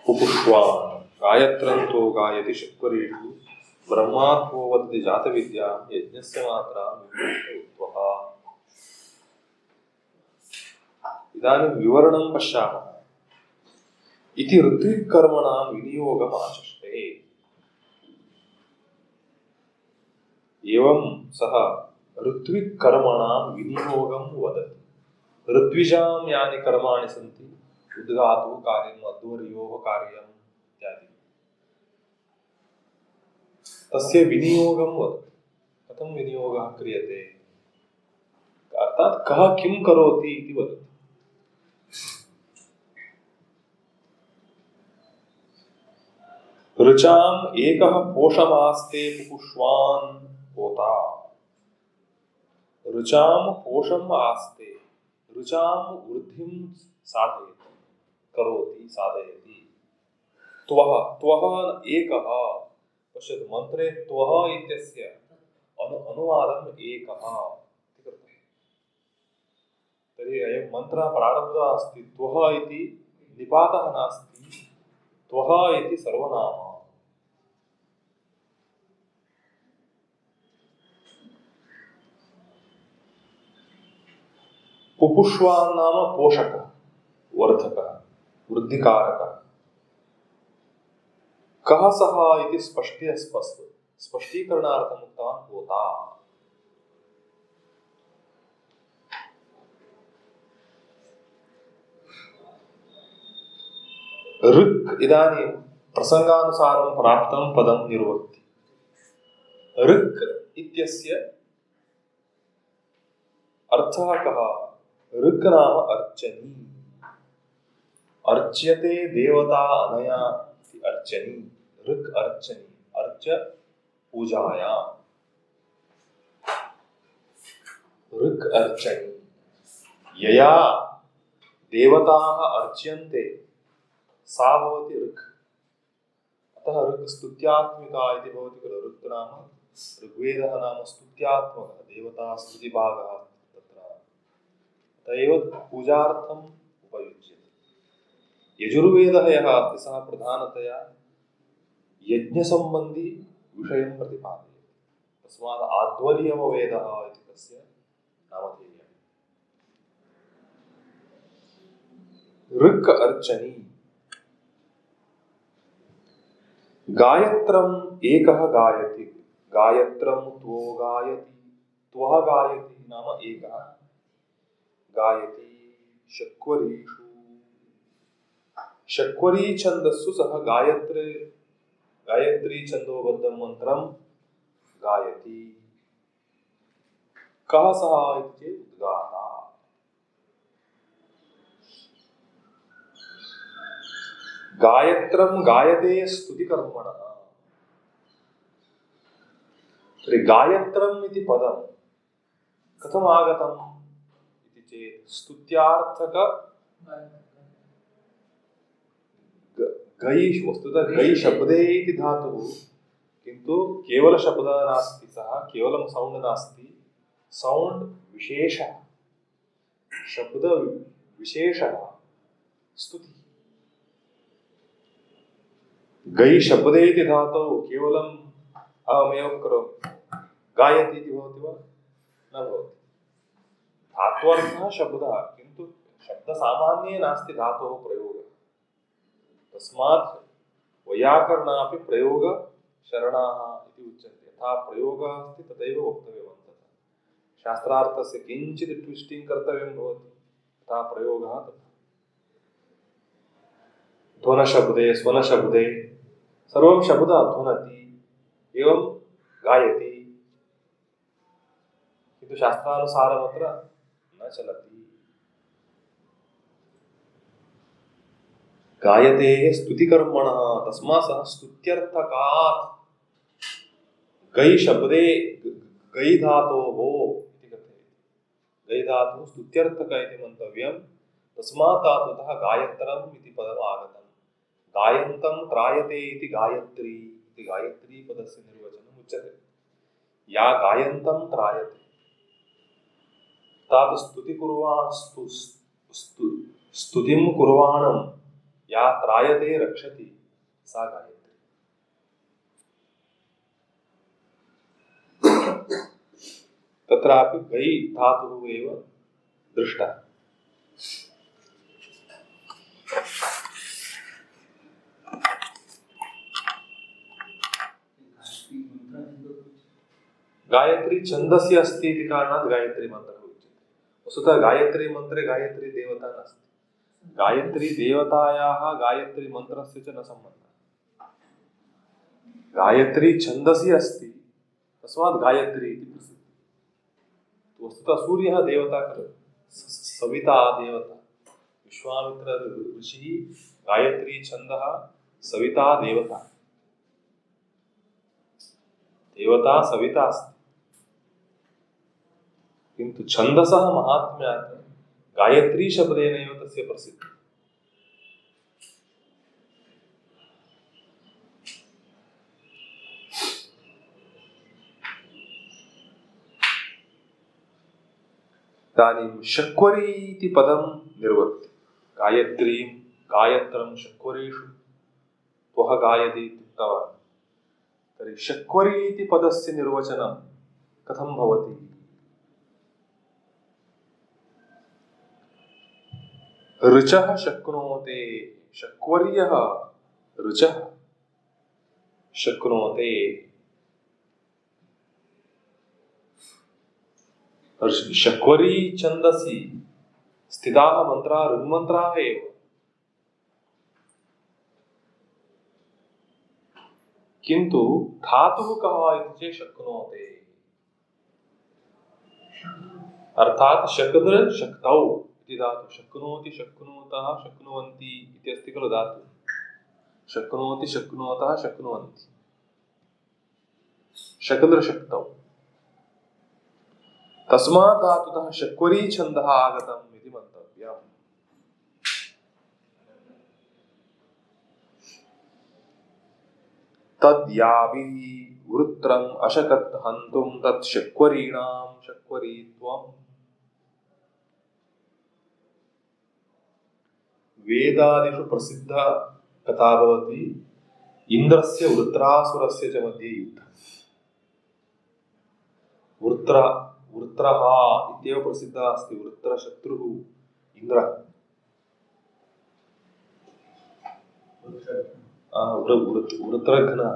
पुपुष्वान् गायत्रन्तो गायति शक्वरेषु ब्रह्मात्मो वदति जातविद्यां यज्ञस्य मात्रां विवृणुत्वः। इदानीं विवरणं पश्यामः। इति ऋत्विक्कर्मणां विनियोगमाचष्टे। एवं सः ऋत्विक्कर्मणां विनियोगं वदति। ऋत्विजां यानि कर्माणि सन्ति उद्गातुः कार्यम् अध्वर्योः कार्यम् इत्यादि तस्य विनियोगं वदति। कथं विनियोगः क्रियते अर्थात् कः किं करोति इति वदति। ऋचाम् एकः पोषमास्ते पुपुष्वान् होता। ऋचां पोषम् आस्ते ऋचां वृद्धिं साधयति करोति साधयति। त्वः त्वः एकः पश्यतु मन्त्रे त्वः इत्यस्य अनुवादम् एकः इति कृतः। तर्हि अयं मन्त्रः प्रारब्धः अस्ति त्वः इति निपातः नास्ति त्वः इति सर्वनाम। पुपुष्वान् नाम पोषकः वर्धकः वृद्धिकारकः। कः सः इति स्पष्टीकरणार्थम् उक्तवान् होता। ऋक् इदानीं प्रसंगानुसारं प्राप्तं पदं निर्वक्ति। ऋक् इत्यस्य अर्थः कः? ऋक् नाम अर्चनी। अर्च्यते देवता अनया इति अर्चनी। ऋक् अर्चनी अर्च पूजायां ऋक् अर्चनी। यया देवताः अर्च्यन्ते सा भवति ऋक्। अतः ऋक् स्तुत्यात्मिका इति भवति खलु। ऋक् नाम ऋग्वेदः नाम स्तुत्यात्मकः देवता स्तुतिभागः तत्र तदेव पूजार्थम् उपयुज्यते। यजुर्वेदः यः अस्ति सः प्रधानतया यज्ञसम्बन्धी विषयं प्रतिपादयति। तस्मात् आध्वर्यववेदः इति तस्य नामधेयम्। ऋक् अर्चनी। गायत्रम् एकः गायति। गायत्रं त्वो गायति त्वः गायति नाम एकः गायति। शक्वरीषु शक्वरी छन्दस्सु सः गायत्री छन्दोबद्धं मन्त्रं गायति। कः सः इति उद्गाता। गायत्रं गायते स्तुतिकर्मणः। तर्हि गायत्रम् इति पदं कथम् आगतम् इति चेत् स्तुत्यार्थक गै वस्तुतः गै शब्दे इति धातुः किन्तु केवल शब्दः नास्ति। सः केवलं सौण्ड् नास्ति सौण्ड् विशेषः शब्द विशेषः स्तुतिः। गै शब्दे इति धातौ केवलम् अहमेव करोमि गायति इति भवति वा? न भवति। धात्वर्थः शब्दः किन्तु शब्दसामान्ये नास्ति धातोः प्रयोगः। तस्मात् वैयाकरणापि प्रयोगशरणाः इति उच्यन्ते। यथा प्रयोगः अस्ति तथैव वक्तव्यमन्ततः। शास्त्रार्थस्य किञ्चित् ट्विस्टिङ्ग् कर्तव्यं भवति तथा प्रयोगः तथा। ध्वनशब्दे स्वनशब्दे सर्वं शब्दः ध्वनति एवं गायति किन्तु शास्त्रानुसारमत्र न चलति। गायते स्तुतिकर्मणः तस्मात् सः स्तुत्यर्थकात् गै शब्दे गै धातोः इति कथ्यते। गै धातुः स्तुत्यर्थक इति मन्तव्यं। तस्मात् धातुतः गायत्रम् इति पदम् आगतं। गायन्तं त्रायते इति गायत्री इति गायत्री पदस्य निर्वचनम् उच्यते। या गायन्तं त्रायते तात् स्तुतिं कुर्वाणं या त्रायते रक्षति सा गायत्री। तत्रापि गै धातुः एव दृष्टः। गायत्री छन्दसि अस्ति इति कारणात् गायत्री मन्त्रः उच्यते। वस्तुतः गायत्री मन्त्रे गायत्री देवता नास्ति। गायत्री देवतायाः गायत्री मन्त्रस्य च न सम्बन्धः। गायत्री छन्दसि अस्ति, तस्मात् गायत्री इति प्रसिद्धिः। वस्तुतः सूर्यः देवता खलु, सविता देवता। विश्वामित्र ऋषिः गायत्री छन्दः सविता देवता। देवता सविता अस्ति, किन्तु छन्दसः महात्म्यात् गायत्री शब्देनैव तस्य प्रसिद्धिः। इदानीं शक्वरी इति पदं निर्वक्ति। गायत्रीं गायत्रं शक्वरेषु त्वः गायति इत्युक्तवान्। तर्हि शक्वरी इति पदस्य निर्वचनं कथं भवति? ऋचः शक्नोते, शक्वर्यः ऋचः शक्नोते। शक्वरी छन्दसि स्थिताः मन्त्राः ऋन्मन्त्राः एव। किन्तु धातुः कः इति चेत् शक्नोते, अर्थात् शक्दृ शक्तौ इति धातुः। शक्नोति शक्नुतः शक्नुवन्ति इति अस्ति खलु धातुः। शक्नोति शक्नुतः शक्नुवन्ति, शक्दृ शक्तौ। तस्मात् धातुतः शक्वरी छन्दः आगतम् इति मन्तव्यम्। तद्याभिः वृत्रम् अशकत् हन्तुं तत् शक्वरीणां शक्वरीत्वम्। वेदादिषु प्रसिद्धा कथा भवति इन्द्रस्य वृत्रासुरस्य च मध्ये युद्धः। वृत्रः इत्येव प्रसिद्धः अस्ति। वृत्रशत्रुः इन्द्रः। वृत्रघ्नः।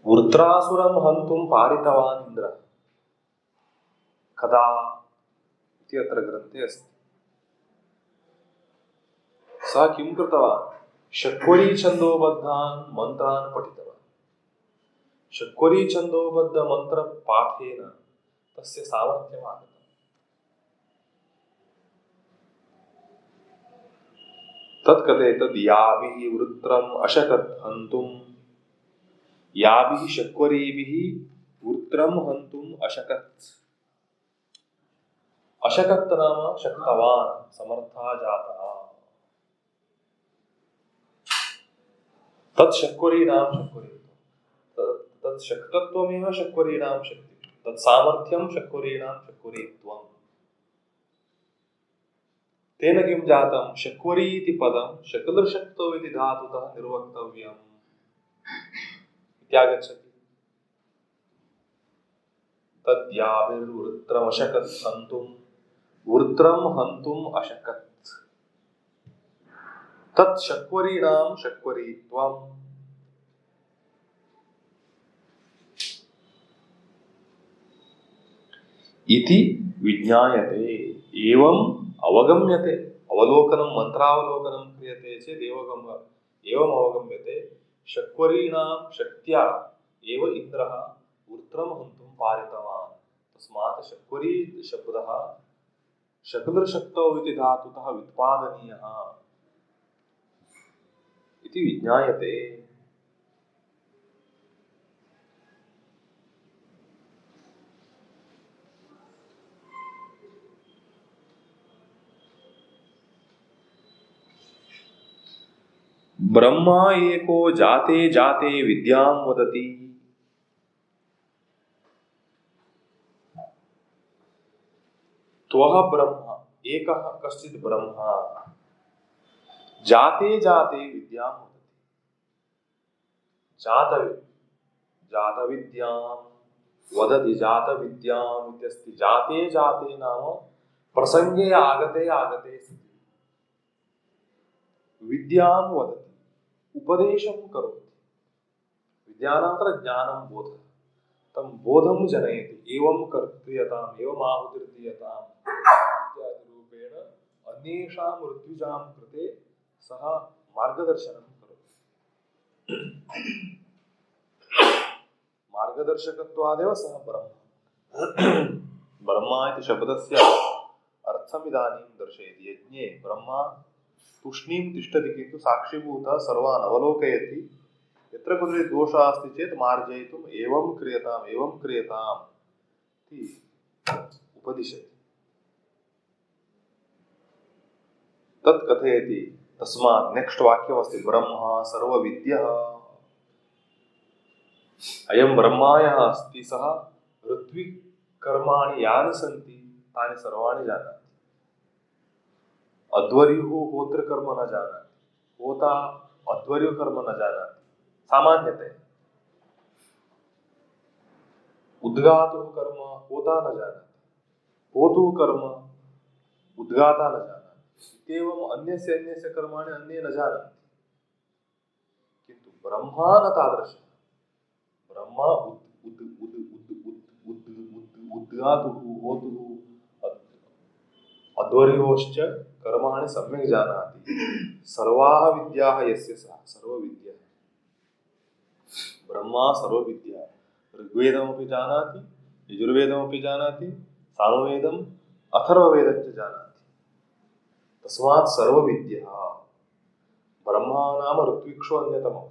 वृत्रासुरं हन्तुं पारितवान् इन्द्रः। कदा इति अत्र ग्रन्थे अस्ति। सः किं कृतवान्? शक्वरी छन्दोबद्धान् मन्त्रान् पठितवान्। शक्वरी छन्दोबद्ध मंत्र पाठेन तस्य सामर्थ्यम् आगतम्। तत्कथे तद् याभिः वृत्रम् अशकत् हन्तुम्। याभिः शक्वरीभिः वृत्रं हन्तुम् अशकत्। अशकत् नाम शक्तवान्, समर्थः जातः। तत् शक्वरीणां शक्वरीत्वम्। तत् शक्तत्वमेव शक्वरीणां शक्ति। तत् सामर्थ्यं शक्वरीणां शक्वरीत्वम्। तेन किं जातं? शक्वरी इति पदं शकदृशक्तौ इति धातुतः निर्वक्तव्यम् इत्यागच्छति। तद्याभिर्वृत्रमशकत् हन्तुं वृत्रं हन्तुम् अशकत्। तत् शक्वरीणां शक्वरीत्वम् इति विज्ञायते। एवं अवगम्यते। अवलोकनं मंत्रावलोकनं क्रियते चेत् एवं अवगम्यते। शक्वरीणां शक्त्या एव इन्द्रः वृत्रं हन्तुं पारितवान्। तस्मात् शक्वरी शब्दः शकदृशक्तौ इति धातुतः व्युत्पादनीयः इति विज्ञायते। ब्रह्मा एको जाते जाते विद्यां वदति। त्वः ब्रह्म एकः कश्चित् ब्रह्मा जाते जाते विद्यां वदति। जातविद्यां वदति जातविद्याम् इत्यस्ति। जाते जाते नाम प्रसंगे आगते आगते सति विद्यां वदति, उपदेशं करोति। विद्यानान्तरं ज्ञानं बोधः, तं बोधं जनयति। एवं क्रियताम्, एवम् आहुतिर्दीयताम् इत्यादि रूपेण अन्येषां ऋत्विजां कृते सः मार्गदर्शनं करोति। मार्गदर्शकत्वादेव सः ब्रह्मा। ब्रह्मा इति शब्दस्य अर्थमिदानीं दर्शयति। यज्ञे ब्रह्मा तूष्णीं तिष्ठति, किन्तु साक्षीभूतः सर्वान् अवलोकयति। यत्र कुत्र दोषः अस्ति चेत् मार्जयितुम् एवं क्रियताम् इति उपदिशति। तत् कथयति। तस्मात् नेक्स्ट् वाक्यमस्ति ब्रह्मा सर्वविद्यः। अयं ब्रह्मा यः अस्ति सः ऋत्विकर्माणि यानि सन्ति तानि सर्वाणि जानाति। अध्वर्युः होत्रकर्म न जानाति, होता अध्वर्युकर्म न जानाति सामान्यतया। उद्गातुः कर्म होता न जानाति, होतुः कर्म उद्गाता न जानाति। इत्येवम् अन्यस्य कर्माणि अन्ये न जानन्ति। किन्तु ब्रह्मा न तादृशः। ब्रह्मा उद्गातुः होतुः अध्वर्योश्च कर्माणि सम्यक् जानाति। सर्वाः विद्याः यस्य सः सर्वविद्या। ब्रह्मा सर्वविद्या। ऋग्वेदमपि जानाति, यजुर्वेदमपि जानाति, सामवेदम् अथर्ववेदं च जानाति। तस्मात् सर्वविद्या। ब्रह्मा नाम ऋत्विक्षु अन्यतमः।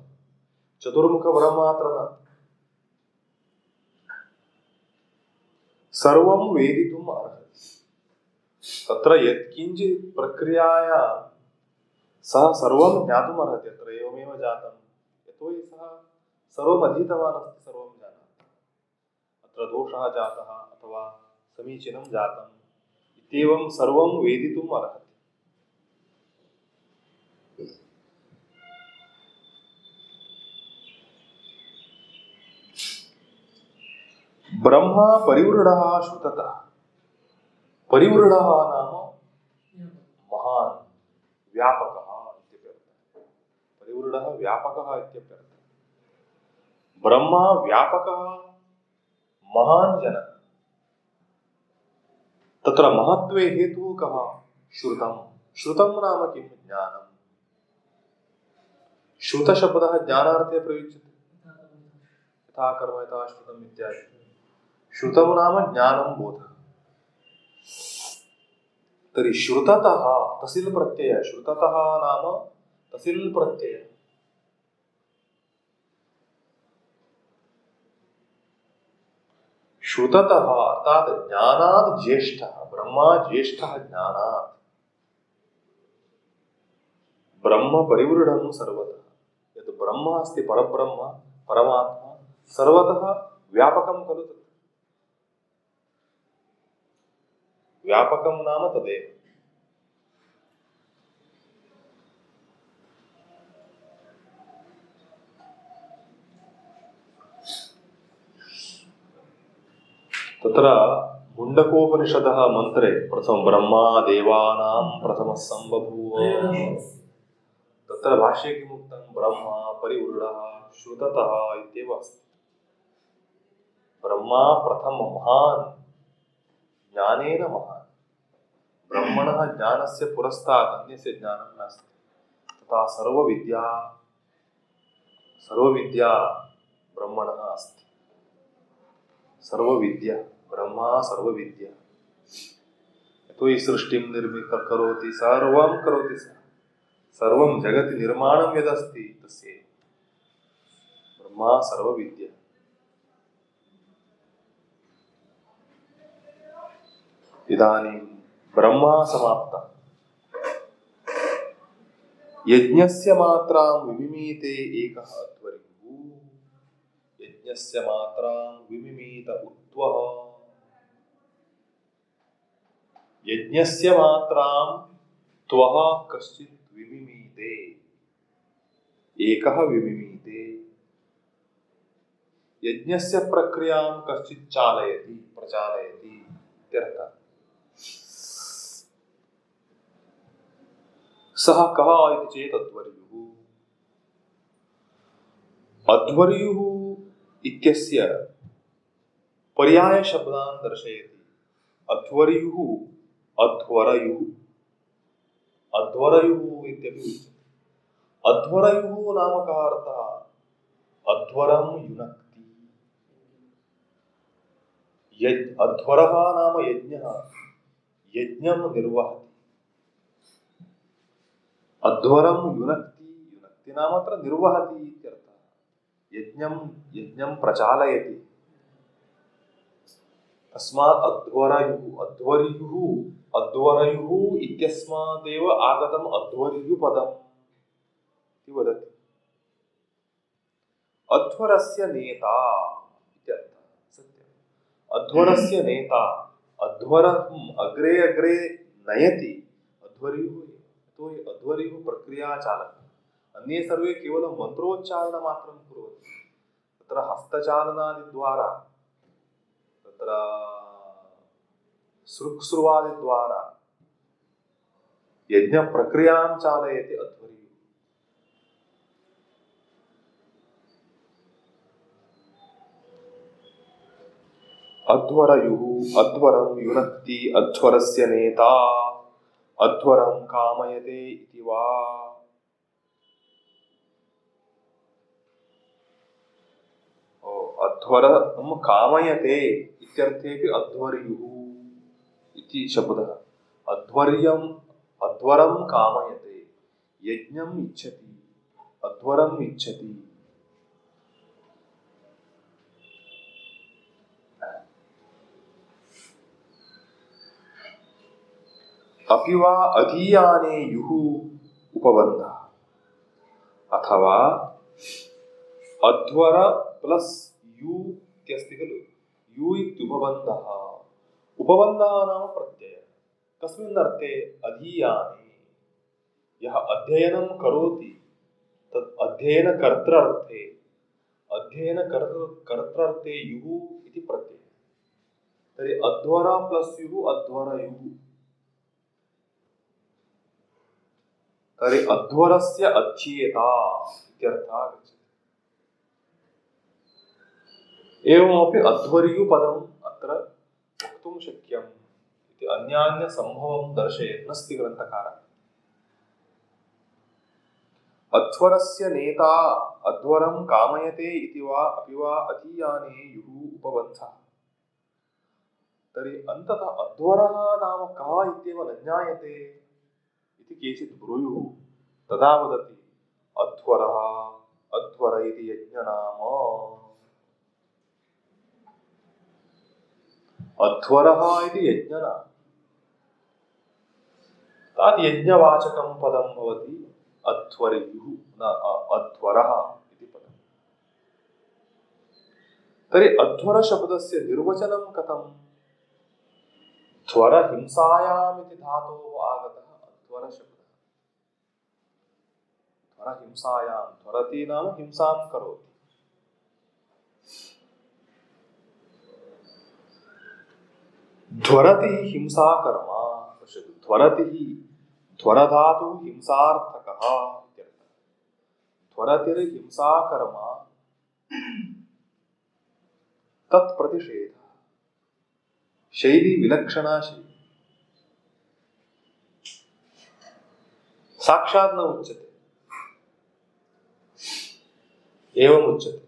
चतुर्मुख ब्रह्मात्र न। सर्वं वेदितुम् अर्हति। तत्र यत्किञ्चित् प्रक्रियाया सः सर्वं ज्ञातुम् अर्हति। अत्र एवमेव जातं, यतोहि सः सर्वम् अधीतवान् अस्ति, सर्वं जानाति। अत्र दोषः जातः अथवा समीचीनं जातम् इत्येवं सर्वं वेदितुम् अर्हति। ब्रह्मा परिवृढः श्रुततः। परिवृढः नाम महान्, व्यापकः इत्यर्थः। परिवृढः व्यापकः इत्यर्थः। ब्रह्मा व्यापकः महान् जनः। तत्र महत्त्वे हेतुः कः? श्रुतं। श्रुतं नाम किं? ज्ञानं। श्रुतशब्दः ज्ञानार्थे प्रयुज्यते। यथा कर्म यथा श्रुतम् इत्यादि। श्रुतं नाम ज्ञानं बोधः। तर्हि श्रुततः तसिल् प्रत्यय। श्रुततः नाम तसिल् प्रत्यय। श्रुततः अर्थात ज्ञानात् ज्येष्ठः। ब्रह्मा ज्येष्ठः ज्ञानात्। ब्रह्म परिवृढं सर्वतः। यत् ब्रह्म अस्ति परब्रह्म परमात्मा सर्वतः व्यापकं खलु। तत् व्यापकं नाम तदेव। तत्र मुण्डकोपनिषदः मन्त्रे प्रथमं ब्रह्मा देवानां प्रथमः सम्बभूव। तत्र भाष्ये किमुक्तं? ब्रह्मा परिवृढः श्रुततः इत्येव अस्ति। ब्रह्मा प्रथम महान्, ज्ञानेन महान्। ब्रह्मणः ज्ञानस्य पुरस्तात् अन्यस्य ज्ञानं नास्ति। तथा सर्वविद्या ब्रह्मणः अस्ति। सर्वविद्या ब्रह्मा सर्वविद्या। यतोहि सृष्टिं करोति, सर्वं करोति सः। सर्वं जगति निर्माणं यदस्ति तस्य ब्रह्मा सर्वविद्या। इदानीं ब्रह्मा समाप्तः। यज्ञस्य मात्रां विमिमीते एकः अध्वर्युः। यज्ञस्य मात्रां विमिमीत उत्वः। यज्ञस्य मात्रां त्वः कश्चित् विमिमीते, एकः विमिमीते। यज्ञस्य प्रक्रियां कश्चित् चालयति, प्रचालयति इत्यर्थः। सः कः इति चेत् अध्वर्युः। अध्वर्युः इत्यस्य पर्याय शब्दान् दर्शयति। अध्वर्युः, अध्वरयुः, अध्वरयुः इत्यपि उच्यते। अध्वरयुः नाम कः अर्थः? अध्वरं युनक्ति। अध्वरः नाम यज्ञः, यज्ञं निर्वहति। अध्वरं युनक्ति, युनक्ति नाम अत्र निर्वहति इत्यर्थः। यज्ञं प्रचालयति। तस्मात् अध्वरयुः, अध्वरयुः इत्यस्मादेव आगतम् अध्वर्युः पदम् इति वदति। अध्वरस्य नेता इत्यर्थः। सत्यम्। अध्वरस्य नेता, अध्वरम् अग्रे अग्रे नयति अध्वर्युः। तो अध्वर्युः प्रक्रियाचालकः। अन्ये सर्वे केवलं मन्त्रोच्चारणमात्रं कुर्वन्ति। तत्र हस्तचालनादिद्वारा, तत्र सृक्सृवादिद्वारा यज्ञप्रक्रियां चालयति अध्वर्युः। अध्वरयुः, अध्वरं युनक्ति, अध्वरस्य नेता, अध्वरं कामयते इति वा। अध्वरं कामयते इत्यर्थेपि अध्वर्युः इति शब्दः। अध्वरं कामयते, यज्ञम् इच्छति, अध्वरम् इच्छति। अपि वा अधीयाने युः उपबन्धः, अथवा अध्वर प्लस यु इत्यस्ति खलु, यु इत्युपबन्धः। उपबन्धः नाम प्रत्ययः। कस्मिन् अर्थे? अधीयाने। यः अध्ययनं करोति तत् अध्ययनकर्तृर्थे, अध्ययनकर्तृर्थे युः इति प्रत्ययः। तर्हि अध्वर प्लस युः अध्वरयुः। तर्हि अध्वरस्य अध्येता इत्यर्थः आगच्छति। एवमपि अध्वर्युपदम् अत्र वक्तुं शक्यम् इति अन्यान्यसम्भवं दर्शयन्नस्ति ग्रन्थकारः। अध्वरस्य नेता अध्वरं कामयते इति वा अपि वा अधीयाने युः उपबन्धः। तर्हि अन्ततः अध्वरः नाम कः इत्येव न ज्ञायते इति केचित् ब्रूयुः। तदा वदति अध्वरः, अध्वर इति यज्ञनाम। अध्वरः इति यज्ञनाम। तत् यज्ञवाचकं पदं भवति अध्वर्युः, न अध्वरः इति पदम्। तर्हि अध्वर शब्दस्य निर्वचनं कथम्? ध्वर हिंसायाम् इति धातोः आगतः अध्वर शब्दः। ध्वर हिंसायां, ध्वरति नाम हिंसां करोति। ध्वरति हिंसा कर्म। पश्यतु, ध्वरति, ध्वरधातु हिंसार्थकः इत्यर्थः। ध्वरतिर्हिंसा कर्म तत्प्रतिषेधः। शैली विलक्षणा शैली, साक्षात् न उच्यते, एवम् उच्यते।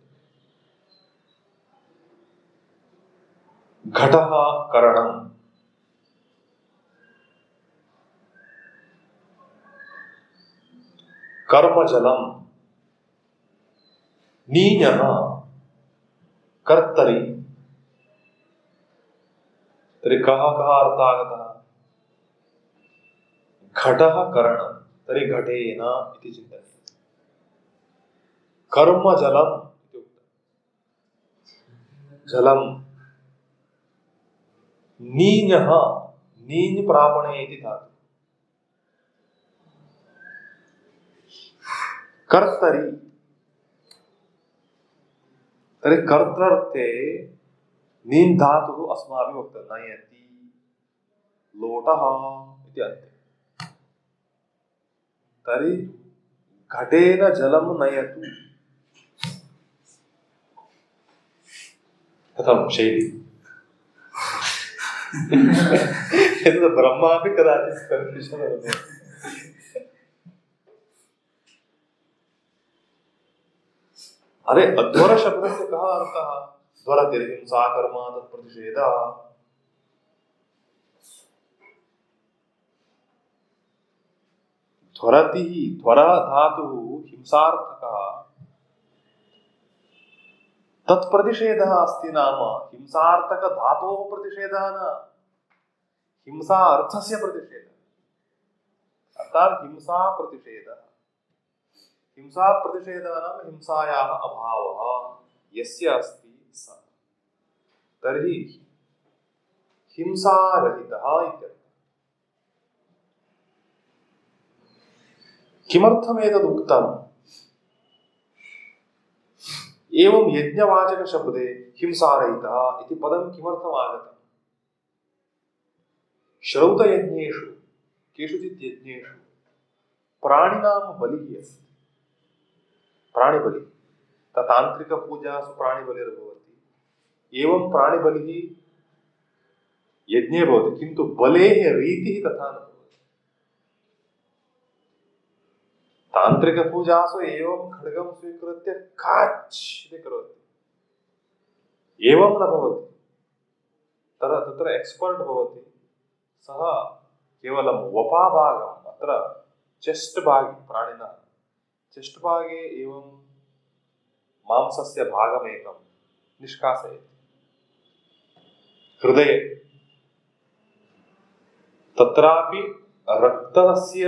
घटः करणम्, कर्मजलम्, नीञः कर्तरि। तर्हि कः अर्थः आगतः? घटः करणम्, तर्हि घटेन इति चिन्तनीयम्। कर्मजलम् इति उक्तम्, जलम्। नीञः, नीञ् प्रापणे इति धातुः। कर्तरि, तर्हि कर्तृर्थे नीञ् धातुः अस्माभिः उक्तः, नयति लोटः इति अन्ते। तर्हि घटेन जलं नयतु, कथं शैली? एतत् ब्रह्मापि कदाचित् कन्फ्यूषन् अनुभवति। अरे अध्वर शब्दस्य कः अर्थः? ध्वरतिर्हिंसा कर्म तत्प्रतिषेधः। ध्वरति, ध्वर धातुः हिंसार्थकः, तत्प्रतिषेधः अस्ति। नाम हिंसार्थक धातोः प्रतिषेधः न, हिंसा अर्थस्य प्रतिषेधः, अर्थात् हिंसा प्रतिषेधः। हिंसा प्रतिषेधः नाम हिंसायाः अभावः यस्य अस्ति सः, तर्हि हिंसारहितः इत्यर्थः। किमर्थम् एतदुक्तम्? एवं यज्ञवाचक शब्दे हिंसारहितः इति पदं किमर्थम् आगतम्? श्रौतयज्ञेषु केषुचित् यज्ञेषु प्राणिनां बलिः अस्ति, प्राणिबलिः। तान्त्रिकपूजासु प्राणिबलिर्भवति, एवं प्राणिबलिः यज्ञे भवति, किन्तु बलेः रीतिः तथा न भवति। तान्त्रिकपूजासु एवं खड्गं स्वीकृत्य काच् इति करोति, एवं न भवति। तत्र एक्स्पर्ट् भवति, सः केवलं वपाभागम्, अत्र चेस्ट् भागे, प्राणिनः चेस्ट् भागे एवं मांसस्य भागमेकं निष्कासयति, हृदये तत्रापि रक्तस्य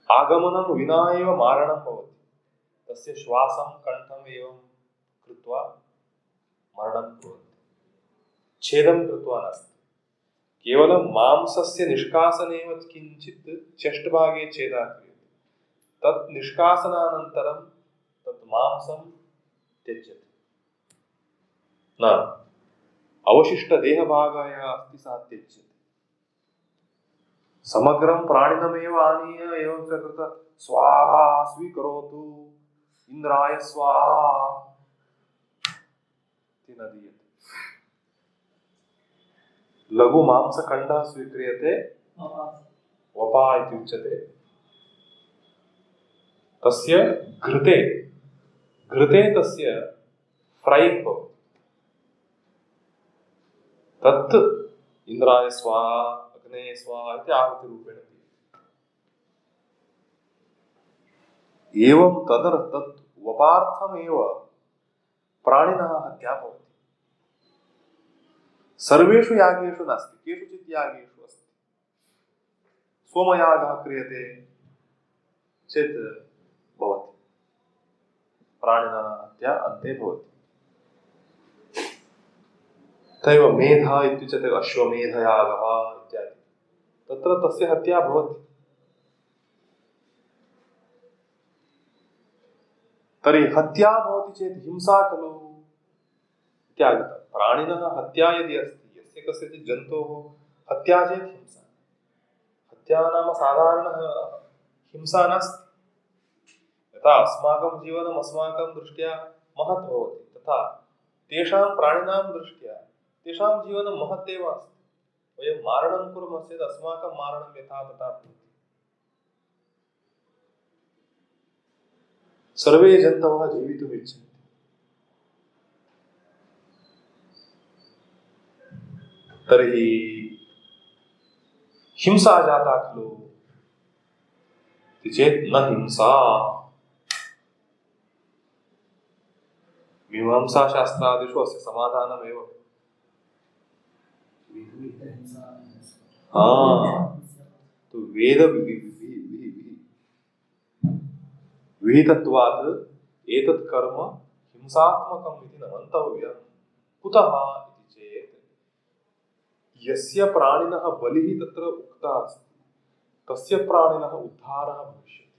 आगमनं विना एव मारणं भवति। तस्य श्वासं कण्ठम् एवं कृत्वा मरणं भवति, छेदं कृत्वा नास्ति। केवलं मांसस्य निष्कासनेव किञ्चित् चेस्ट् भागे छेदः क्रियते, तत् निष्कासनानन्तरं तत् मांसं त्यज्यते, न अवशिष्टदेहभागः यः अस्ति सः त्यज्यते। समग्रं प्राणिनमेव आनीय एवं च कृत्वा स्वाहा स्वीकरोतु इन्द्राय स्वाहा इति न दीयते। लघु मांसखण्डः स्वीक्रियते, वपा इति उच्यते। तस्य घृते तस्य फ्रै भवति, तत् इन्द्राय स्वाहा अग्नेय स्वाहा इति आहुतिरूपेण दीयते। एवं तत् वपार्थमेव प्राणिनः हत्या भवति। सर्वेषु यागेषु नास्ति, केषुचित् यागेषु अस्ति। सोमयागः क्रियते चेत् भवति, प्राणिनः हत्या अन्ते भवति। तथैव मेधा इत्युच्यते, अश्वमेधयागः इत्यादि, तत्र तस्य हत्या भवति। तर्हि हत्या भवति चेत् हिंसा खलु इत्यागतम्। प्राणिनः हत्या यदि अस्ति, यस्य कस्यचित् जन्तोः हत्या चेत् हिंसा। हत्या नाम साधारणः हिंसा नास्ति। यथा अस्माकं जीवनम् अस्माकं दृष्ट्या महत् भवति, तथा तेषां प्राणिनां दृष्ट्या तेषां जीवनं महत् एव अस्ति। वयं मारणं कुर्मः चेत् अस्माकं मारणं यथा तथा भवति। सर्वे जन्तवः जीवितुम् इच्छन्ति, तर्हि हिंसा जाता खलु चेत् न हिंसा। मीमांसाशास्त्रादिषु अस्य समाधानमेव। तो वेद विहितत्वात् एतत् कर्म हिंसात्मकम् इति न मन्तव्यम्। कुतः इति चेत् यस्य प्राणिनः बलिः तत्र उक्तः अस्ति तस्य प्राणिनः उद्धारः भविष्यति।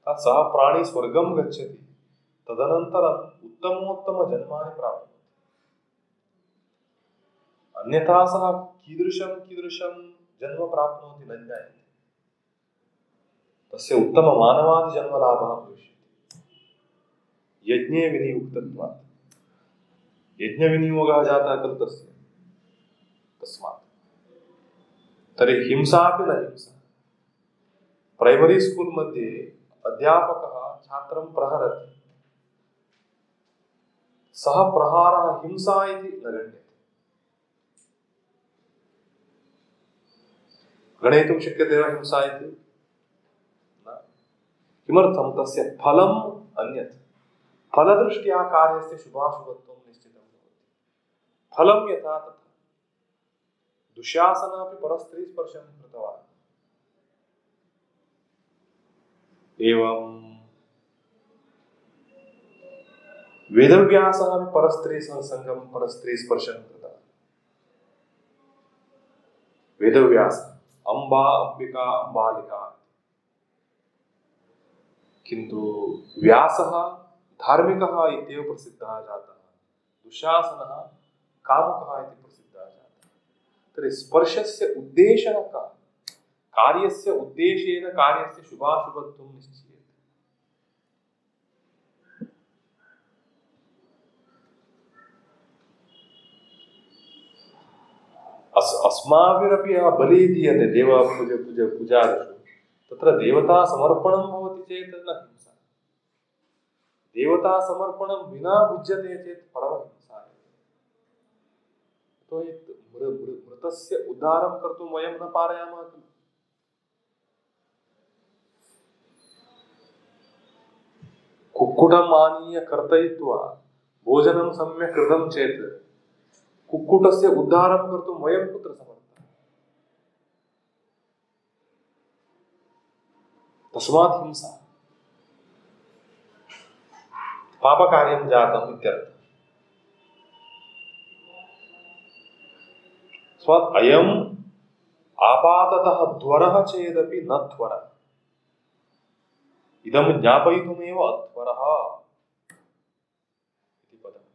सः प्राणी स्वर्गं गच्छति, तदनन्तरम् उत्तमोत्तमजन्मानि प्राप्नोति। अन्यथा सः कीदृशं जन्म प्राप्नोति न ज्ञायते। तस्य उत्तममानवादिजन्मलाभः भविष्यति यज्ञे विनियुक्तत्वात्। यज्ञविनियोगः जातः खलु तस्य, तस्मात्। तर्हि हिंसापि न हिंसा। प्रैमरी स्कूल मध्ये अध्यापकः छात्रं प्रहरति, सः प्रहारः हिंसा इति न गण्यते। गणयितुं शक्यते वा हिंसा इति? न। किमर्थं? तस्य फलम् अन्यत्। फलदृष्ट्या कार्यस्य शुभाशुभत्वं निश्चितं भवति। फलं यथा तथा। दुःशासनः अपि परस्त्रीस्पर्शं कृतवान्। एवं वेदव्यासः अपि परस्त्रीसंसर्गं परस्त्रीस्पर्शं कृतवान्। वेदव्यासः अम्बा अंबिका अम्बालिका। किन्तु व्यासः धार्मिकः इत्येव प्रसिद्धः जातः, दुःशासनः कामुकः इति प्रसिद्धः जातः। तर्हि स्पर्शस्य उद्देशः कः? कार्यस्य उद्देशेन कार्यस्य शुभाशुभत्वं निश्चीयते। अस्माभिरपि बलिः दीयते पूजादिषु, तत्र देवता समर्पणं भवति चेत् न हिंसा। देवता समर्पणं विना भुज्यते चेत् परमहिंसा। मृतस्य उद्धारं कर्तुं वयं न पारयामः खलु। कुक्कुटम् आनीय कर्तयित्वा भोजनं सम्यक् कृतं चेत् कुक्कुटस्य उद्धारं कर्तुं वयं कुत्र समर्थाः? तस्मात् हिंसा पापकार्यं जातम् इत्यर्थः। तस्मात् अयम् आपाततः ध्वरः चेदपि न ध्वरः। इदं ज्ञापयितुमेव अध्वरः इति पदम्।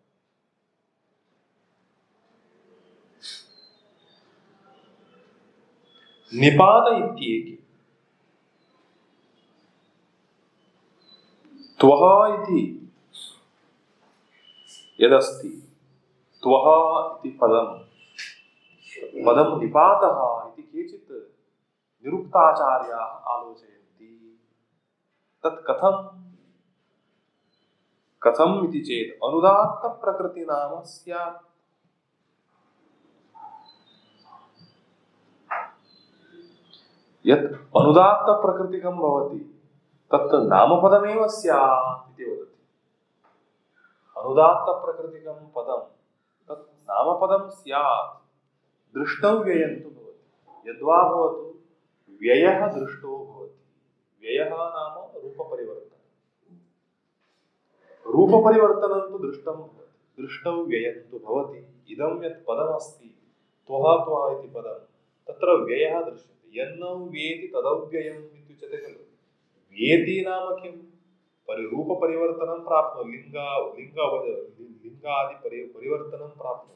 निपात इत्येके त्वः इति यदस्ति, त्वः इति पदं निपातः इति केचित् निरुक्ताचार्याः आलोचयन्ति। तत् कथम् इति चेत् अनुदात्तप्रकृतिनाम स्यात्। यत् अनुदात्तप्रकृतिकं भवति तत् नामपदमेव स्यात् इति वदति। अनुदात्तप्रकृतिकं पदं तत् नामपदं स्यात्। दृष्टव्ययं तु भवति। यद्वा भवतु व्ययः दृष्टो भवति। व्ययः नाम रूपपरिवर्तनं। रूपपरिवर्तनं तु दृष्टं भवति। दृष्टव्ययं तु भवति। इदं यत् पदमस्ति त्वः इति पदं, तत्र व्ययः दृश्यते। यन्न वेति तदव्ययम् इत्युच्यते खलु। वेति नाम किं? रूपपरिवर्तनं प्राप्नोति। लिङ्गादि परिवर्तनं प्राप्नोति।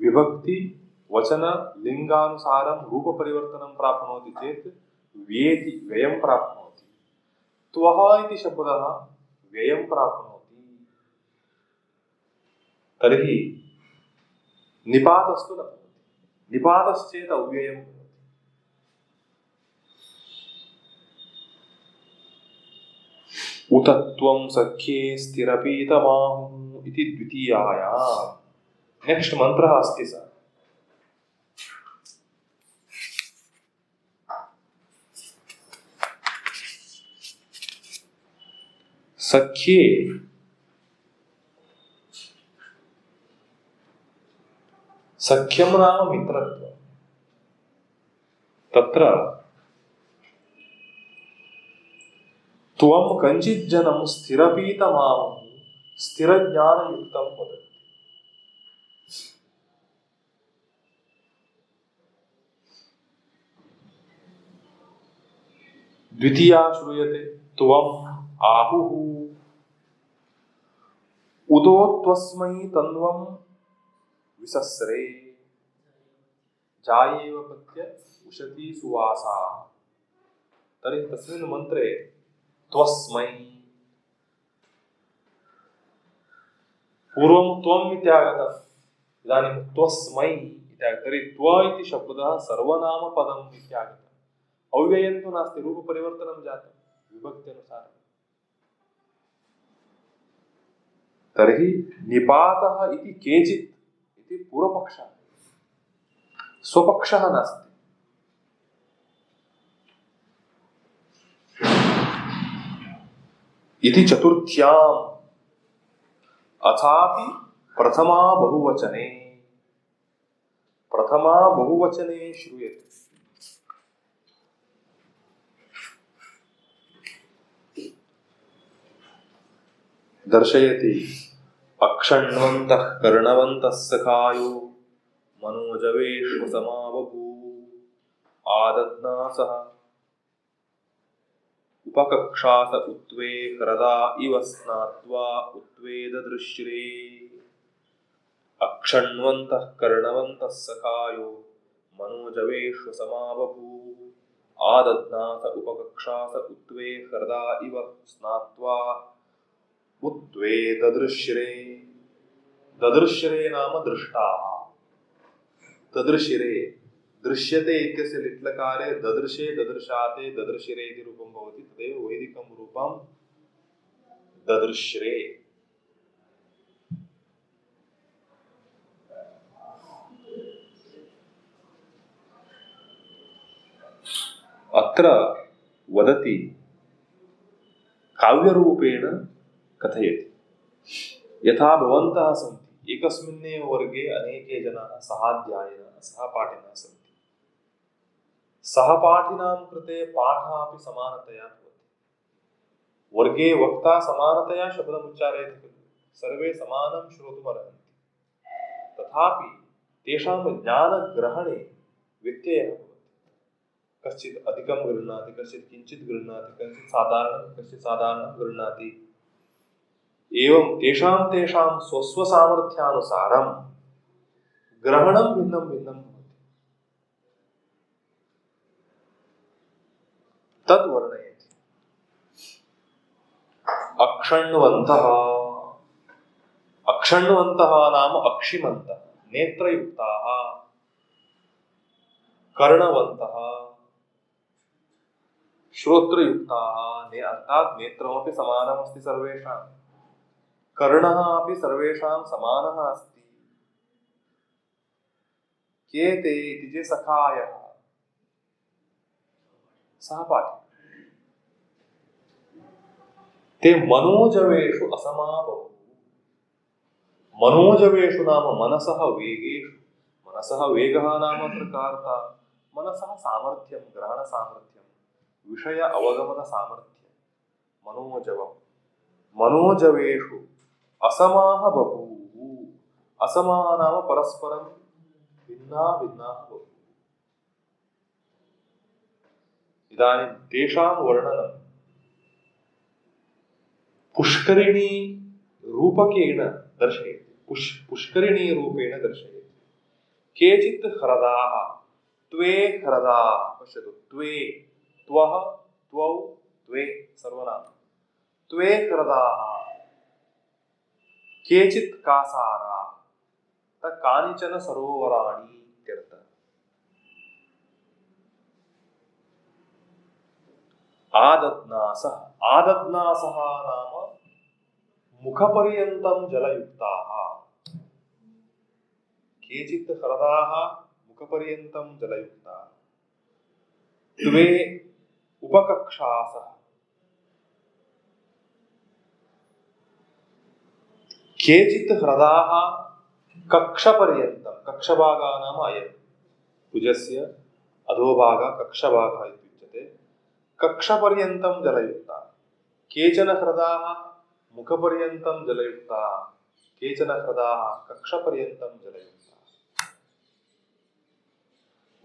विभक्ति वचन लिंगानुसारं रूप परिवर्तनं प्राप्नोति चेत् वेति व्ययं प्राप्नोति। त्वः इति शब्दः व्ययं प्राप्नोति। तर्हि निपातस्तु न भवति। निपातश्चेत् अव्ययं भवति। उत त्वं सख्ये स्थिरपीतमाहुः इति द्वितीयायाम्। नेक्स्ट मंत्रः अस्ति सः। सख्ये सख्यं नाम मित्रत्वं। तत्र त्वं कञ्चित् जनं स्थिरपीतमाहुः स्थिरज्ञानयुक्तं वदति। द्वितीया श्रूयते त्वम् आहुः उतो त्वस्मै तन्वं विसस्रे जायेव पत्य उशती सुवासा। तर्हि तस्मिन् मन्त्रे त्वस्मै पूर्वं त्वम् इत्यागतम्, इदानीं त्वस्मै इत्यागतम्। तर्हि त्व इति शब्दः सर्वनामपदम् इत्यागतम्। अव्ययं तु नास्ति, रूपपरिवर्तनं जातं विभक्त्यनुसारं। तर्हि निपातः इति केचित् इति पूर्वपक्षः, स्वपक्षः नास्ति। इति चतुर्थ्याम् अथापि प्रथमा बहुवचने श्रूयते। दर्शयति अक्षण्वन्तः कर्णवन्तः सखायो मनोजवेष्व आदध्नासः उपकक्षास उत्वे ह्रदा इव स्नात्वा उत्वेददृश्रे। अक्षण्वन्तः कर्णवन्तः सखायो मनोजवेष्व आदध्नास उपकक्षास उत्वे ह्रदा इव स्नात्वा उत्वेददृश्रे। ददृश्रे नाम दृष्टाः। ददृशिरे दृश्यते इत्यस्य लिट्लकारे ददृशे ददृशाते ददृशिरे इति रूपं भवति। तदेव वैदिकं रूपं ददृश्रे। अत्र वदति काव्यरूपेण कथयति। यथा भवन्तः सन्ति एकस्मिन्नेव वर्गे अनेके जनाः सहाध्यायिनः सहपाठिनः सन्ति। सहपाठिनां कृते पाठः अपि समानतया भवति। वर्गे वक्ता समानतया शब्दम् उच्चारयति खलु, सर्वे समानं श्रोतुमर्हन्ति। तथापि तेषां ज्ञानग्रहणे व्यत्ययः भवति। कश्चित् अधिकं गृह्णाति, कश्चित् किञ्चित् गृह्णाति, कश्चित् साधारणं गृह्णाति। एवं तेषां स्वस्वसामर्थ्यानुसारं ग्रहणं भिन्नं भिन्नं भवति। तद् वर्णयति। अक्षण्वन्तः नाम अक्षिमन्तः, नेत्रयुक्ताः। कर्णवन्तः श्रोत्रयुक्ताः, अर्थात् नेत्रमपि समानमस्ति सर्वेषां, कर्णः अपि सर्वेषां समानः अस्ति। के ते इति चेत् सखायः, सहपाठी। ते मनोजवेषु असमावौ। मनोजवेषु नाम मनसः वेगेषु। मनसः वेगः नाम प्रकारता मनसः सामर्थ्यं, ग्रहणसामर्थ्यं, विषय अवगमनसामर्थ्यं मनोजवम्। मनोजवेषु असमाः बभूवुः। असमाः नाम परस्परं भिन्ना भिन्नाः बभूवुः। इदानीं तेषां वर्णनं पुष्करिणी रूपकेण दर्शयति। पुष्करिणी रूपेण दर्शयति। केचित् ह्रदाः, त्वे ह्रदाः, पश्यतु, त्वे, त्वः, त्वौ, त्वे सर्वनामं। त्वे ह्रदाः, केचित् कासाराः, कानिचन सरोवराणि इत्यर्थः। आदध्नासः, आदध्नासः नाम मुखपर्यन्तं जलयुक्ताः। केचित् ह्रदाः मुखपर्यन्तं जलयुक्ताः। त्वे उपकक्षासः, केचित् ह्रदाः कक्षपर्यन्तं, कक्षभागः नाम अयं भुजस्य अधोभागः कक्षभागः इत्युच्यते। कक्षपर्यन्तं जलयुक्ताः। केचन ह्रदाः मुखपर्यन्तं जलयुक्ताः, केचन ह्रदाः कक्षपर्यन्तं जलयुक्ताः।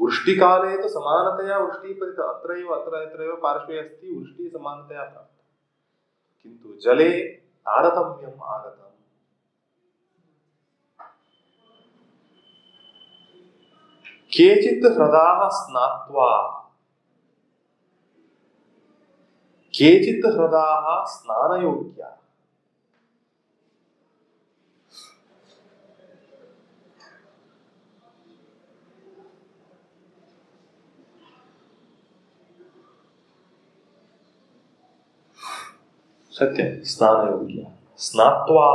वृष्टिकाले तो समानतया वृष्टिः पतिता, अत्रैव पार्श्वे अस्ति, वृष्टिः समानतया प्राप्ता, किन्तु जले तारतम्यम् आगतम्। केचित् ह्रदाः स्नात्वा, केचित् ह्रदाः स्नानयोग्या। सत्यं, स्नानयोग्या। स्नात्वा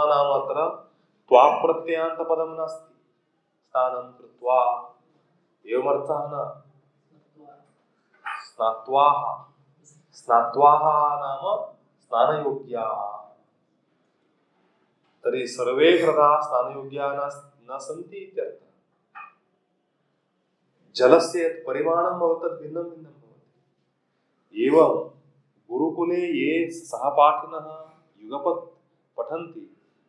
नाम अत्र त्वा प्रत्ययान्तपदं नास्ति। स्नानं कृत्वा एवमर्थः न। स्नात्वाः नाम स्नानयोग्याः। तर्हि सर्वे ह्रदाः स्नानयोग्याः न सन्ति इत्यर्थः। जलस्य यत् परिमाणं भवति तद् भिन्नं भिन्नं भवति। एवं गुरुकुले ये सहपाठिनः युगपत् पठन्ति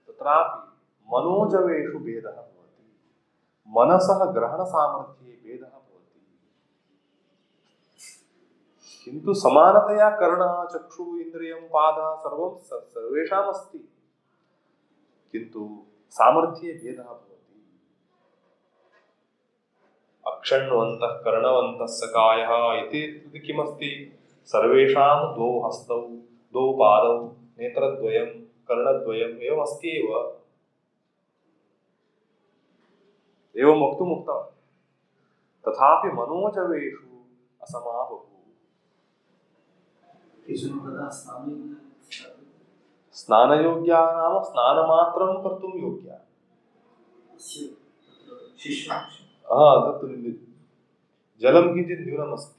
तत्रापि मनोजवेषु भेदः भवति, मनसः ग्रहणसामर्थ्ये भेदः भवति। किन्तु समानतया कर्णः, चक्षुः, इन्द्रियं, पादः सर्वं सर्वेषाम् अस्ति, किन्तु सामर्थ्ये भेदः भवति। अक्षण्वन्तः कर्णवन्तः सकायः इति किमस्ति? सर्वेषां द्वौ हस्तौ, द्वौ पादौ, नेत्रद्वयं, कर्णद्वयम् एवम् अस्ति एव। एवं वक्तुम् उक्तम्। तथापि मनोजवेषु असमा बहु। स्नानयोग्या नाम स्नानमात्रं कर्तुं योग्या। तत् जलं किञ्चित् न्यूनमस्ति।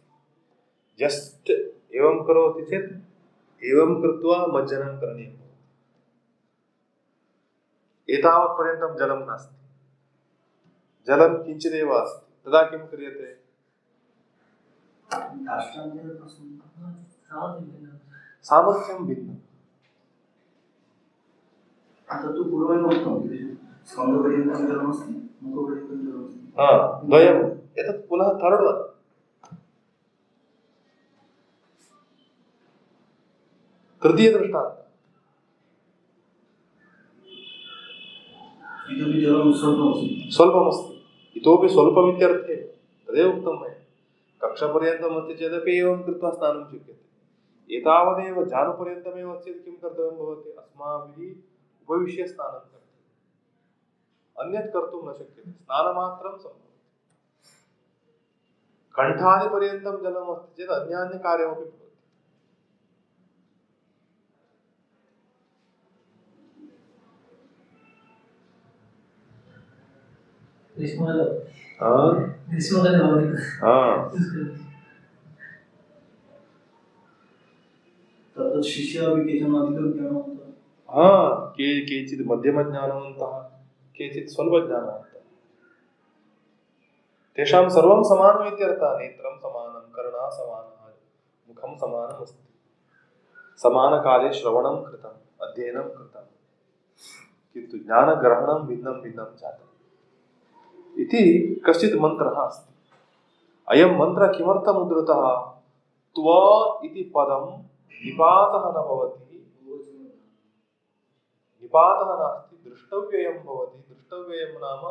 जस्ट् एवं करोति चेत् एवं कृत्वा मज्जनं करणीयम्। एतावत्पर्यन्तं जलं नास्ति, जलं किञ्चिदेव अस्ति, तदा किं क्रियते? सामर्थ्यं भिन्नं। द्वयम्, एतत् पुनः थर्ड् वन्। तृतीय दृष्टान्तः। स्वल्पमस्ति, इतोपि स्वल्पमित्यर्थे तदेव उक्तं मया। कक्षापर्यन्तम् अस्ति चेदपि एवं कृत्वा स्नानं शक्यते। एतावदेव जानुपर्यन्तमेव अस्ति चेत् किं कर्तव्यं भवति? अस्माभिः उपविश्य स्नानं कर्तव्यम्, अन्यत् कर्तुं न शक्यते। स्नानमात्रं सम्भवति। कण्ठादिपर्यन्तं जलम् अस्ति चेत् अन्यान्यकार्यमपि भवति। केचित् मध्यमज्ञानवन्तः, केचित् स्वल्पज्ञानवन्तः। तेषां सर्वं समानम् इत्यर्थः। नेत्रं समानं, कर्णः समानः, मुखं समानम् अस्ति। समानकाले श्रवणं कृतम्, अध्ययनं कृतं, किन्तु ज्ञानग्रहणं भिन्नं भिन्नं जातम् इति कश्चित् मन्त्रः अस्ति। अयं मन्त्रः किमर्थम् उद्धृतः? त्व इति पदं निपातः न भवति, निपातः नास्ति, द्रष्टव्ययं भवति। द्रष्टव्ययं नाम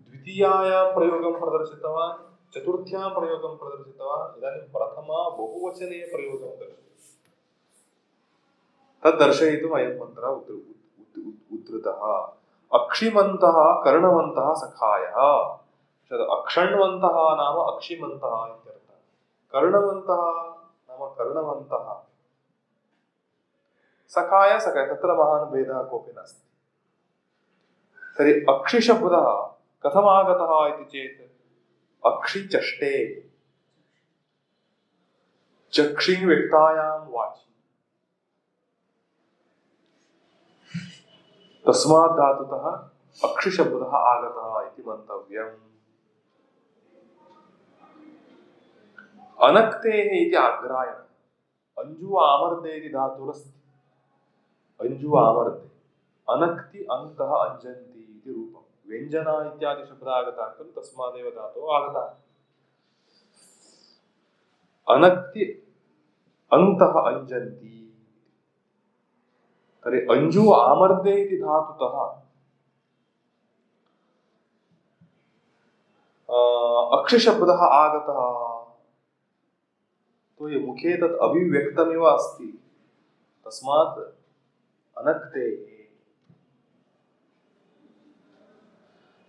द्वितीयायां प्रयोगं प्रदर्शितवान्, चतुर्थ्यां प्रयोगं प्रदर्शितवान्, इदानीं प्रथमा बहुवचने प्रयोगं दर्शयति। तद् दर्शयितुम् अयं मन्त्रः उद्धृतः। अक्षिमन्तः कर्णवन्तः सखायः। अक्षण्वन्तः नाम अक्षिमन्तः इत्यर्थः। कर्णवन्तः नाम कर्णवन्तः। सखाय तत्र महान् भेदः कोऽपि नास्ति। तर्हि अक्षिशब्दः कथम् आगतः इति चेत् अक्षिचष्टे, चक्षि व्यक्तायां वाचि, तस्मात् धातुतः अक्षिशब्दः आगतः इति मन्तव्यम्। अनक्तेः इति आग्रायण, अंजु आमर्दे इति धातुरस्ति। अंजु आमर्दे, अनक्ति अन्तः अंजन्ति इति रूपं व्यञ्जना इत्यादि शब्दागता खलु तस्मादेव धातोः आगता अनक्ति अन्तः अंजन्ति तर्हि अंजु आमर्दे इति धातुतः अक्षशब्दः आगतः तो ये मुखे तत् अभिव्यक्तमेव अस्ति तस्मात् अनक्ते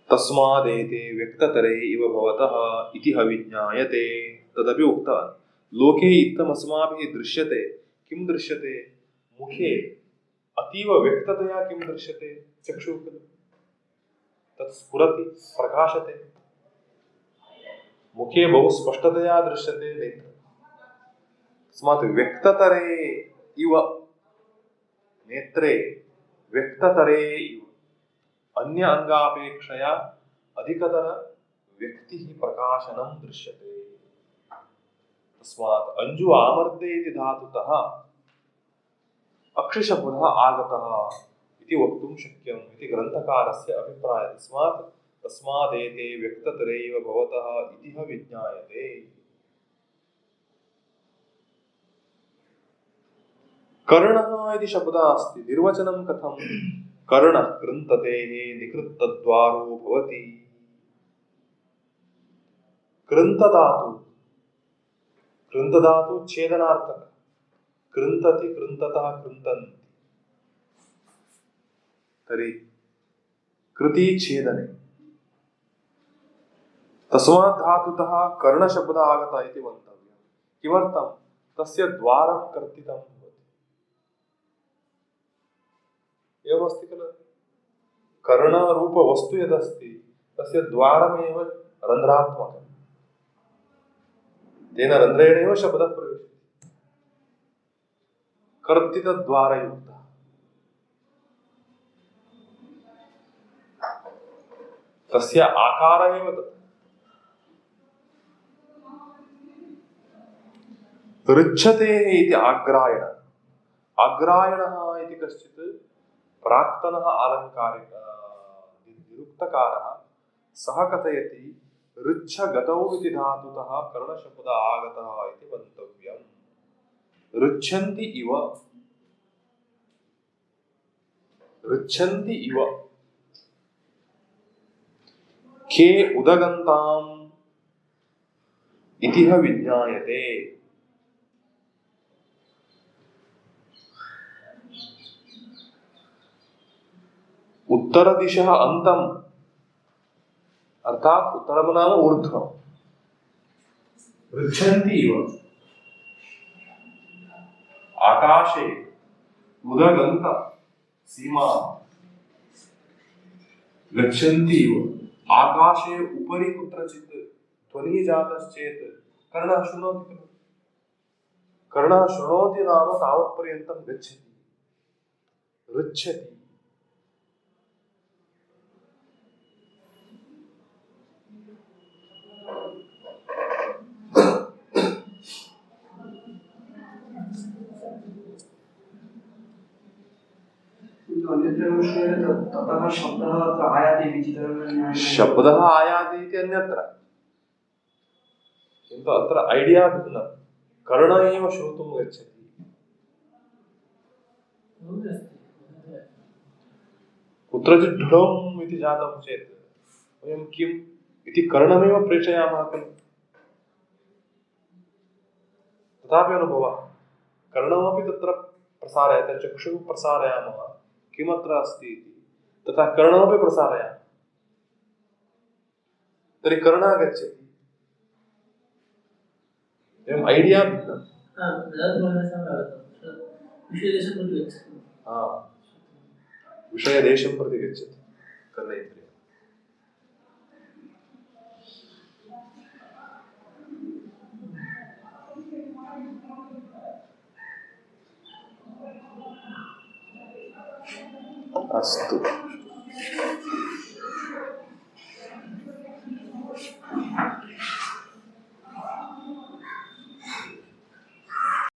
तस्मादेते व्यक्ततरे इव भवतः इति अभिज्ञायते तदपि उक्तवान् लोके इत्थमस्माभिः दृश्यते किं दृश्यते मुखे अतीव व्यक्ततया किं दृश्यते चक्षुः खलु तत् स्फुरति प्रकाशते मुखे बहु स्पष्टतया दृश्यते नेत्र तस्मात् व्यक्ततरे इव नेत्रे व्यक्ततरे इव अन्य अंगापेक्षया अधिकतर व्यक्तिः प्रकाशनं दृश्यते तस्मात् अंजु आमर्दे इति धातुतः अक्षशब्दः आगतः इति वक्तुं शक्यम् इति ग्रन्थकारस्य अभिप्रायः तस्मादेते व्यक्ततरे इव भवतः इति विज्ञायते कर्णः इति शब्दः अस्ति निर्वचनं कथं कर्णः कृन्ततेः निकृन्तद्वारो भवति कृन्तधातु छेदनार्थक कृन्तति कृन्ततः कृन्तन्ति तर्हि कृति छेदने तस्मात् धातुतः कर्णशब्दः आगतः इति वक्तव्यं किमर्थं तस्य द्वारं कर्तितं भवति एवमस्ति खलु कर्णरूपवस्तु यदस्ति तस्य द्वारमेव रन्ध्रात्मकं तेन रन्ध्रेणैव शब्दः प्रविशति कर्तितद्वारयुक्तः तस्य आकारः एव तत् ऋच्छते इति आग्रायणः इति कश्चित् प्राक्तनः निरुक्तकारः सः कथयति ऋच्छ गतौ इति धातुतः कर्णशब्दः आगतः इति वक्तव्यम् ऋच्छन्ति इव के उदगन्ताम् इति विज्ञायते उत्तर दिशः अंतम अर्थात उत्तरम नाम ऊर्ध्वम् ऋच्छन्ति इव आकाशे उदगन्त सीमा गच्छन्ति इव आकाशे उपरि कुत्रचित् ध्वनिः जातश्चेत् कर्णः शृणोति खलु कर्णः शृणोति नाम तावत्पर्यन्तं गच्छति ऋच्छति शब्दः आयाति इति अन्यत्र किन्तु अत्र ऐडिया भिन्नं कर्ण एव श्रोतुं गच्छति कुत्रचित् ढुढुम् इति जातं चेत् वयं किम् इति कर्णमेव प्रेषयामः खलु तथापि अनुभवः कर्णमपि तत्र प्रसारयति चक्षुः प्रसारयामः किमत्र अस्ति इति तथा कर्णमपि प्रसारयामः तर्हि कर्णः गच्छति एवम् ऐडिया भिन्नं विषयदेशं प्रति गच्छति कर्णेन्द्रियम् अस्तु